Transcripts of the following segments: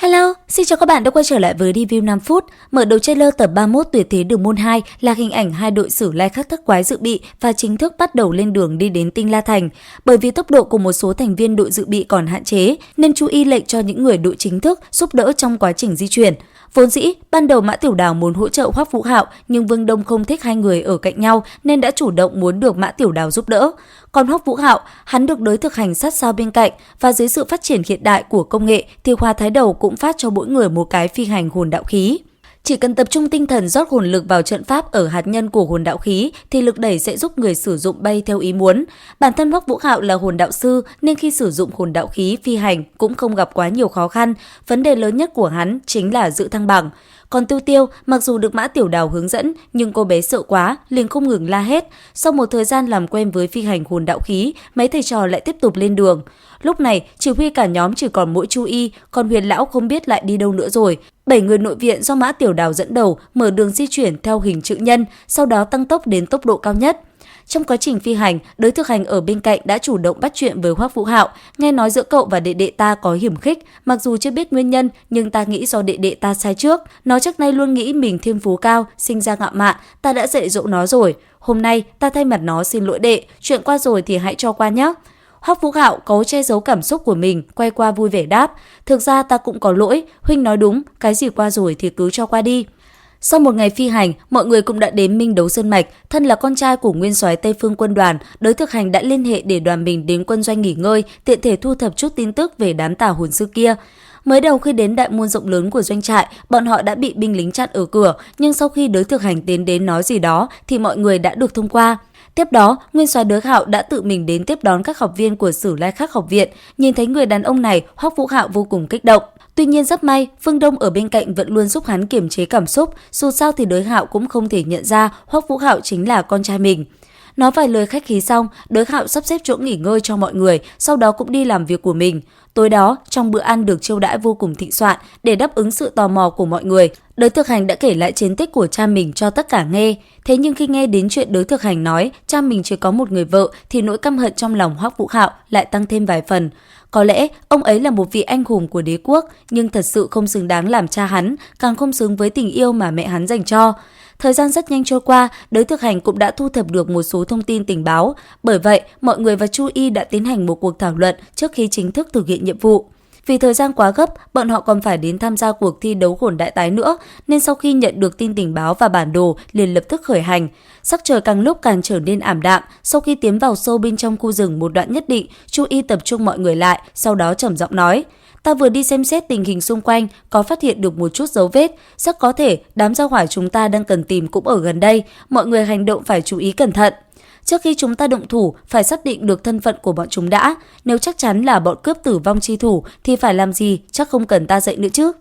Hello, xin chào các bạn đã quay trở lại với review 5 phút. Mở đầu trailer tập 31 Tuyệt thế đường môn 2 là hình ảnh hai đội Sử Lai Khắc Thất Quái dự bị và chính thức bắt đầu lên đường đi đến Tinh La Thành. Bởi vì tốc độ của một số thành viên đội dự bị còn hạn chế, nên chú y lệnh cho những người đội chính thức giúp đỡ trong quá trình di chuyển. Vốn dĩ, ban đầu Mã Tiểu Đào muốn hỗ trợ Hoắc Vũ Hạo, nhưng Vương Đông không thích hai người ở cạnh nhau nên đã chủ động muốn được Mã Tiểu Đào giúp đỡ. Còn Hoắc Vũ Hạo, hắn được Đới Thực Hành sát sao bên cạnh, và dưới sự phát triển hiện đại của công nghệ thì Hòa Thái Đầu cũng phát cho mỗi người một cái phi hành hồn đạo khí. Chỉ cần tập trung tinh thần rót hồn lực vào trận pháp ở hạt nhân của hồn đạo khí thì lực đẩy sẽ giúp người sử dụng bay theo ý muốn. Bản thân Hoắc Vũ Hạo là hồn đạo sư nên khi sử dụng hồn đạo khí phi hành cũng không gặp quá nhiều khó khăn, vấn đề lớn nhất của hắn chính là giữ thăng bằng. Còn Tiêu Tiêu, mặc dù được Mã Tiểu Đào hướng dẫn nhưng cô bé sợ quá, liền không ngừng la hét. Sau một thời gian làm quen với phi hành hồn đạo khí, mấy thầy trò lại tiếp tục lên đường. Lúc này, chỉ huy cả nhóm chỉ còn mỗi Chu Y, còn Huyền lão không biết lại đi đâu nữa rồi. 7 người nội viện do Mã Tiểu Đào dẫn đầu mở đường di chuyển theo hình chữ nhân, sau đó tăng tốc đến tốc độ cao nhất. Trong quá trình phi hành, Đới Thực Hành ở bên cạnh đã chủ động bắt chuyện với Hoắc Vũ Hạo, nghe nói giữa cậu và đệ đệ ta có hiểm khích, mặc dù chưa biết nguyên nhân nhưng ta nghĩ do đệ đệ ta sai trước. Nó trước nay luôn nghĩ mình thiên phú cao, sinh ra ngạo mạn, ta đã dạy dỗ nó rồi. Hôm nay ta thay mặt nó xin lỗi đệ, chuyện qua rồi thì hãy cho qua nhé. Hoắc Vũ Hạo cố che giấu cảm xúc của mình, quay qua vui vẻ đáp: "Thực ra ta cũng có lỗi, huynh nói đúng, cái gì qua rồi thì cứ cho qua đi." Sau một ngày phi hành, mọi người cũng đã đến Minh Đấu Sơn Mạch. Thân là con trai của nguyên soái Tây Phương quân đoàn, Đới Thực Hành đã liên hệ để đoàn mình đến quân doanh nghỉ ngơi, tiện thể thu thập chút tin tức về đám tà hồn sư kia. Mới đầu khi đến đại môn rộng lớn của doanh trại, bọn họ đã bị binh lính chặn ở cửa, nhưng sau khi Đới Thực Hành tiến đến nói gì đó thì mọi người đã được thông qua. Tiếp đó, nguyên soái Đới Hạo đã tự mình đến tiếp đón các học viên của Sử Lai Khắc học viện. Nhìn thấy người đàn ông này, Hoắc Vũ Hạo vô cùng kích động. Tuy nhiên rất may, Phương Đông ở bên cạnh vẫn luôn giúp hắn kiềm chế cảm xúc, dù sao thì Đới Hạo cũng không thể nhận ra Hoắc Vũ Hạo chính là con trai mình. Nói vài lời khách khí xong, Đới Hạo sắp xếp chỗ nghỉ ngơi cho mọi người, sau đó cũng đi làm việc của mình. Tối đó, trong bữa ăn được chiêu đãi vô cùng thịnh soạn để đáp ứng sự tò mò của mọi người, Đới Thực Hành đã kể lại chiến tích của cha mình cho tất cả nghe. Thế nhưng khi nghe đến chuyện Đới Thực Hành nói cha mình chỉ có một người vợ thì nỗi căm hận trong lòng Hoắc Vũ Hạo lại tăng thêm vài phần. Có lẽ ông ấy là một vị anh hùng của đế quốc, nhưng thật sự không xứng đáng làm cha hắn, càng không xứng với tình yêu mà mẹ hắn dành cho. Thời gian rất nhanh trôi qua, Đới Thực Hành cũng đã thu thập được một số thông tin tình báo. Bởi vậy, mọi người và Chu Y đã tiến hành một cuộc thảo luận trước khi chính thức thực hiện nhiệm vụ. Vì thời gian quá gấp, bọn họ còn phải đến tham gia cuộc thi đấu hồn đại tái nữa, nên sau khi nhận được tin tình báo và bản đồ, liền lập tức khởi hành. Sắc trời càng lúc càng trở nên ảm đạm, sau khi tiến vào sâu bên trong khu rừng một đoạn nhất định, Chu Y tập trung mọi người lại, sau đó trầm giọng nói: "Ta vừa đi xem xét tình hình xung quanh, có phát hiện được một chút dấu vết, rất có thể đám gia hỏa chúng ta đang cần tìm cũng ở gần đây, mọi người hành động phải chú ý cẩn thận. Trước khi chúng ta động thủ, phải xác định được thân phận của bọn chúng đã, nếu chắc chắn là bọn cướp tử vong chi thủ thì phải làm gì, chắc không cần ta dạy nữa chứ.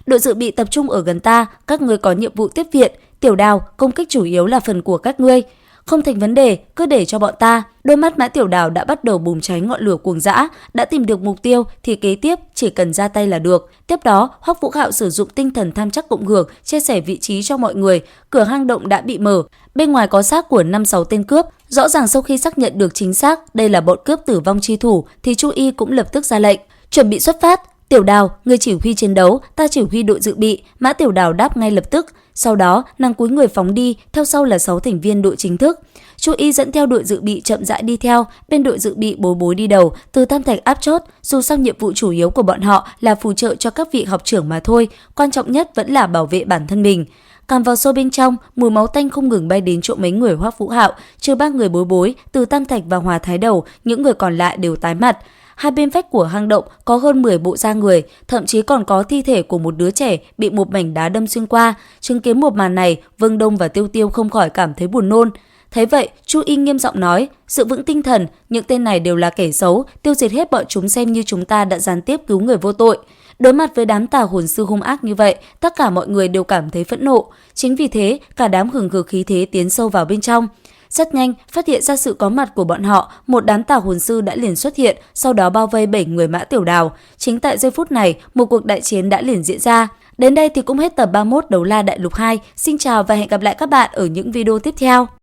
Đội dự bị tập trung ở gần ta, các ngươi có nhiệm vụ tiếp viện, Tiểu Đào, công kích chủ yếu là phần của các ngươi. Không thành vấn đề, cứ để cho bọn ta." Đôi mắt Mã Tiểu Đào đã bắt đầu bùng cháy ngọn lửa cuồng dã, đã tìm được mục tiêu thì kế tiếp chỉ cần ra tay là được. Tiếp đó, Hoắc Vũ Hạo sử dụng tinh thần tham chắc cộng hưởng, chia sẻ vị trí cho mọi người. Cửa hang động đã bị mở, bên ngoài có xác của 5-6 tên cướp. Rõ ràng sau khi xác nhận được chính xác đây là bọn cướp tử vong chi thủ thì Chu Y cũng lập tức ra lệnh: "Chuẩn bị xuất phát. Tiểu Đào, người chỉ huy chiến đấu, ta chỉ huy đội dự bị." Mã Tiểu Đào đáp ngay lập tức. Sau đó, nàng cúi người phóng đi, theo sau là 6 thành viên đội chính thức. Chu Y dẫn theo đội dự bị chậm rãi đi theo, bên đội dự bị Bối Bối đi đầu, Từ Tam Thạch áp chốt, dù sao nhiệm vụ chủ yếu của bọn họ là phù trợ cho các vị học trưởng mà thôi, quan trọng nhất vẫn là bảo vệ bản thân mình. Càng vào sâu bên trong, mùi máu tanh không ngừng bay đến chỗ mấy người Hoắc Vũ Hạo, trừ 3 người Bối Bối, Từ Tam Thạch và Hòa Thái Đầu, những người còn lại đều tái mặt. Hai bên vách của hang động có hơn 10 bộ da người, thậm chí còn có thi thể của một đứa trẻ bị một mảnh đá đâm xuyên qua. Chứng kiến một màn này, Vương Đông và Tiêu Tiêu không khỏi cảm thấy buồn nôn. Thấy vậy, Chu Y nghiêm giọng nói: "Giữ vững tinh thần, những tên này đều là kẻ xấu, tiêu diệt hết bọn chúng xem như chúng ta đã gián tiếp cứu người vô tội." Đối mặt với đám tà hồn sư hung ác như vậy, tất cả mọi người đều cảm thấy phẫn nộ. Chính vì thế, cả đám hừng hực khí thế tiến sâu vào bên trong. Rất nhanh, phát hiện ra sự có mặt của bọn họ, một đám tà hồn sư đã liền xuất hiện, sau đó bao vây 7 người Mã Tiểu Đào. Chính tại giây phút này, một cuộc đại chiến đã liền diễn ra. Đến đây thì cũng hết tập 31 Đấu La Đại Lục 2. Xin chào và hẹn gặp lại các bạn ở những video tiếp theo.